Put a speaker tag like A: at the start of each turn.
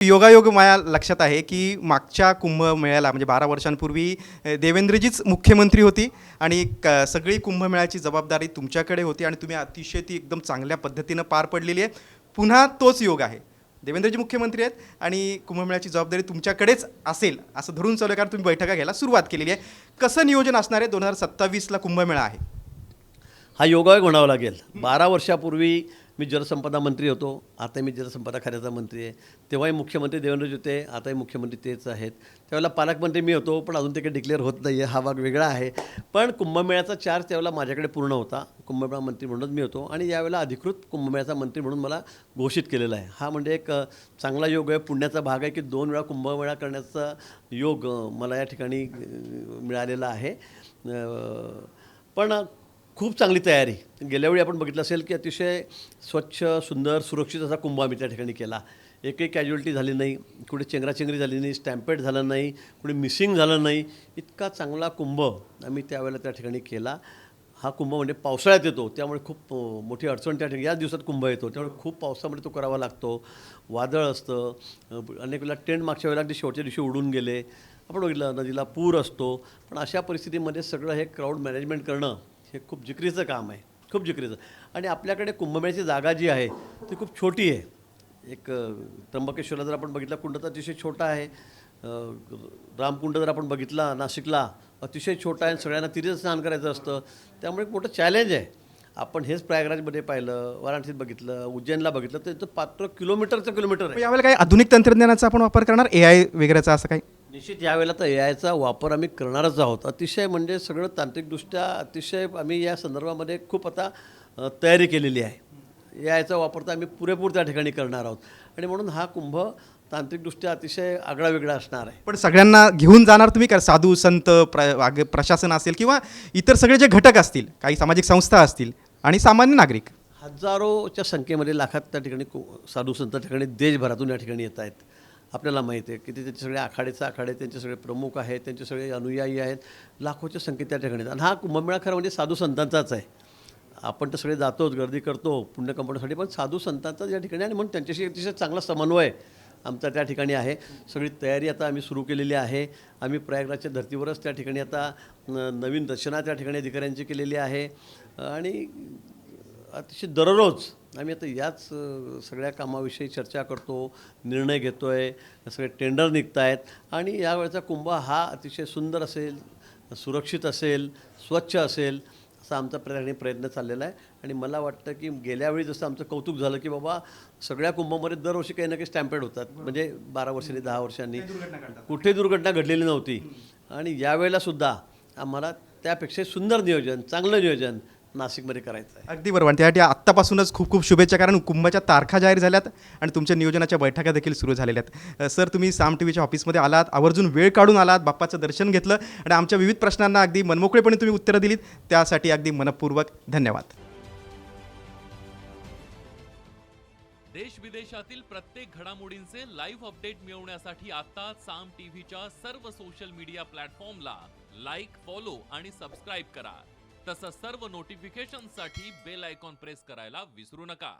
A: योगायोग मला लक्षात आहे की मागच्या कुंभमेळ्याला म्हणजे 12 वर्षांपूर्वी देवेंद्रजीच मुख्यमंत्री होती आणि सगळी कुंभमेळ्याची जबाबदारी तुमच्याकडे होती आणि तुम्ही अतिशय ती एकदम चांगल्या पद्धतीनं पार पडलेली आहे. पुन्हा तोच योग आहे. देवेंद्रजी मुख्यमंत्री आहेत आणि कुंभमेळ्याची जबाबदारी तुमच्याकडेच असेल असं धरून चालू आहे, कारण तुम्ही बैठका घ्यायला सुरुवात केलेली आहे. कसं नियोजन असणार आहे? 2027ला कुंभमेळा आहे.
B: हा योगायोग म्हणावा लागेल. 12 वर्षापूर्वी मी जलसंपदा मंत्री होतो, आता मी जलसंपदा खात्याचा मंत्री आहे. तेव्हाही मुख्यमंत्री देवेंद्रजी होते, आताही मुख्यमंत्री तेच आहेत. त्यावेळेला पालकमंत्री मी होतो, पण अजून ते काही डिक्लेअर होत नाही आहे, हा भाग वेगळा आहे. पण कुंभमेळ्याचा चार्ज त्यावेळेला माझ्याकडे पूर्ण होता. कुंभमेळा मंत्री म्हणूनच मी होतो आणि यावेळेला अधिकृत कुंभमेळ्याचा मंत्री म्हणून मला घोषित केलेला आहे. हा म्हणजे एक चांगला योग आहे, पुण्याचा भाग आहे की 2 वेळा कुंभमेळा करण्याचा योग मला या ठिकाणी मिळालेला आहे. पण खूप चांगली तयारी. गेल्यावेळी आपण बघितलं असेल की अतिशय स्वच्छ, सुंदर, सुरक्षित असा कुंभ आम्ही त्या ठिकाणी केला. एकही कॅज्युअल्टी झाली नाही, कुठे चेंगराचेंगरी झाली नाही, स्टॅम्पेड झालं नाही, कुठे मिसिंग झालं नाही. इतका चांगला कुंभ आम्ही त्यावेळेला त्या ठिकाणी केला. हा कुंभ म्हणजे पावसाळ्यात येतो, त्यामुळे खूप मोठी अडचण त्या ठिकाणी याच दिवसात कुंभ येतो, त्यामुळे खूप पावसामध्ये तो करावा लागतो. वादळ असतं, अनेक वेळेला टेंट मागच्या वेळेला अगदी शेवटच्या दिवशी उडून गेले. आपण बघितलं नदीला पूर असतो. पण अशा परिस्थितीमध्ये सगळं हे क्राऊड मॅनेजमेंट करणं हे खूप जिकरीचं काम आहे, खूप जिकरीचं. आणि आपल्याकडे कुंभमेळ्याची जागा जी आहे ती खूप छोटी आहे. एक त्र्यंबकेश्वरला जर आपण बघितला कुंड तर अतिशय छोटा आहे. रामकुंड जर आपण बघितला नाशिकला अतिशय छोटा आहे. सगळ्यांना तिथे स्नान करायचं असतं, त्यामुळे एक मोठं चॅलेंज आहे. आपण हेच प्रयागराजमध्ये पाहिलं, वाराणसीत बघितलं, उज्जैनला बघितलं, तर इथं 5 किलोमीटरचं किलोमीटर आहे.
A: यावेळेला काही आधुनिक तंत्रज्ञानाचा आपण वापर करणार, AI वगैरेचा असं काही?
B: निश्चित यावेळेला तर AIचा वापर आम्ही करणारच आहोत. अतिशय म्हणजे सगळं तांत्रिकदृष्ट्या अतिशय आम्ही या संदर्भामध्ये खूप आता तयारी केलेली आहे. AIचा वापर तर आम्ही पुरेपूर त्या ठिकाणी करणार आहोत आणि म्हणून हा कुंभ तांत्रिकदृष्ट्या अतिशय आगळावेगळा असणार आहे.
A: पण सगळ्यांना घेऊन जाणार तुम्ही का? साधू संत, प्रशासन असेल किंवा इतर सगळे जे घटक असतील, काही सामाजिक संस्था असतील आणि सामान्य नागरिक?
B: हजारोच्या संख्येमध्ये लाखात त्या ठिकाणी साधू संत त्या ठिकाणी देशभरातून या ठिकाणी येत आहेत. आपल्याला माहिती आहे की ते त्यांचे सगळे आखाडे, त्यांचे सगळे प्रमुख आहेत, त्यांचे सगळे अनुयायी आहेत. लाखोच्या संख्येत त्या ठिकाणी आणि हा कुंभमेळा खरं म्हणजे साधू संतांचाच आहे. आपण तर सगळे जातोच, गर्दी करतो पुण्य कमवण्यासाठी, पण साधू संतांचाच या ठिकाणी आणि म्हणून त्यांच्याशी अतिशय चांगला समन्वय आमचा त्या ठिकाणी आहे. सगळी तयारी आता आम्ही सुरू केलेली आहे. आम्ही प्रयागराजच्या धर्तीवरच त्या ठिकाणी आता नवीन रचना त्या ठिकाणी अधिकाऱ्यांची केलेली आहे आणि अतिशय दररोज आम्ही आता याच सगळ्या कामाविषयी चर्चा करतो, निर्णय घेतो आहे. सगळे टेंडर निघत आहेत आणि यावेळचा कुंभ हा अतिशय सुंदर असेल, सुरक्षित असेल, स्वच्छ असेल असा आमचा प्रयत्न चाललेला आहे. आणि मला वाटतं की गेल्यावेळी जसं आमचं कौतुक झालं की बाबा सगळ्या कुंभामध्ये दरवर्षी काही ना काही स्टॅम्पेड होतात, म्हणजे 12 वर्षांनी 10 वर्षांनी कुठे दुर्घटना घडलेली नव्हती. आणि यावेळेलासुद्धा आम्हाला त्यापेक्षा सुंदर नियोजन, चांगलं नियोजन नाशिकमध्ये करायचं आहे.
A: अगदी बरोबर. त्यासाठी आत्तापासूनच खूप खूप शुभेच्छा, कारण कुंभाच्या तारखा जाहीर झाल्यात आणि तुमच्या नियोजनाच्या बैठका देखील सुरू झालेल्या आहेत. सर, तुम्ही साम टीव्हीच्या ऑफिसमध्ये आलात, आवर्जून वेळ काढून आलात, बाप्पाचं दर्शन घेतलं आणि आमच्या विविध प्रश्नांना अगदी मनमोकळेपणे तुम्ही उत्तरं दिलीत, त्यासाठी अगदी मनपूर्वक धन्यवाद.
C: देश विदेशातील प्रत्येक घडामोडींचे लाईव्ह अपडेट मिळवण्यासाठी आता साम टीव्हीच्या सर्व सोशल मीडिया प्लॅटफॉर्मला लाईक, फॉलो आणि सबस्क्राईब करा. तसंच सर्व नोटिफिकेशनसाठी बेल आयकॉन प्रेस करायला विसरू नका.